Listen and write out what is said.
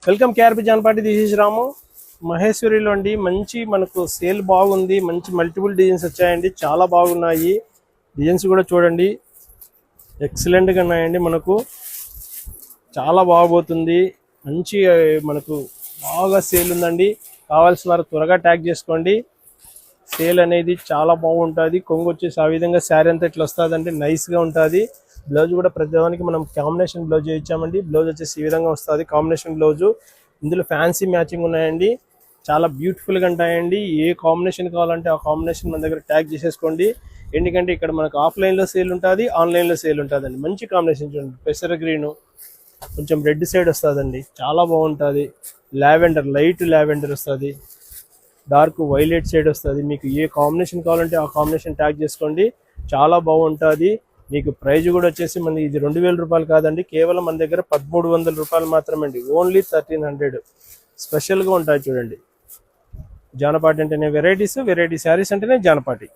Welcome KRP Janpati. This is Ramu. మహేశ్వరిలో అండి మంచి మనకు సేల్ బాగుంది. మంచి మల్టిపుల్ డిజైన్స్ వచ్చాయండి, చాలా బాగున్నాయి. డిజైన్స్ కూడా చూడండి, ఎక్సలెంట్గా ఉన్నాయండి. మనకు చాలా బాగోతుంది. మంచి మనకు బాగా సేల్ ఉందండి. కావాల్సిన వారు త్వరగా ట్యాగ్ చేసుకోండి. సేల్ అనేది చాలా బాగుంటుంది. కొంగు వచ్చేసి ఆ విధంగా శారీ అంతా ఇట్లా వస్తుందండి, నైస్గా ఉంటుంది. బ్లౌజ్ కూడా ప్రతిదానికి మనం కాంబినేషన్ బ్లౌజ్ ఇచ్చామండి. బ్లౌజ్ వచ్చేసి ఈ విధంగా వస్తుంది, కాంబినేషన్ బ్లౌజు. ఇందులో ఫ్యాన్సీ మ్యాచింగ్ ఉన్నాయండి, చాలా బ్యూటిఫుల్గా ఉంటాయండి. ఏ కాంబినేషన్ కావాలంటే ఆ కాంబినేషన్ మన దగ్గర ట్యాగ్ చేసేసుకోండి. ఎందుకంటే ఇక్కడ మనకు ఆఫ్లైన్లో సేల్ ఉంటుంది, ఆన్లైన్లో సేల్ ఉంటుందండి. మంచి కాంబినేషన్ చూడండి, పెసర గ్రీను కొంచెం రెడ్ సైడ్ వస్తుందండి, చాలా బాగుంటుంది. లావెండర్, లైట్ లావెండర్ వస్తుంది, డార్క్ వైలెట్ సైడ్ వస్తుంది. మీకు ఏ కాంబినేషన్ కావాలంటే ఆ కాంబినేషన్ ట్యాగ్ చేసుకోండి, చాలా బాగుంటుంది. మీకు ప్రైజ్ కూడా వచ్చేసి మన ఇది 2000 రూపాయలు కాదండి, కేవలం మన దగ్గర 1300 రూపాయలు మాత్రమే అండి. ఓన్లీ 1300. స్పెషల్గా ఉంటాయి చూడండి. జానపాటి అంటేనే వెరైటీ శారీస్ అంటేనే జానపాటి.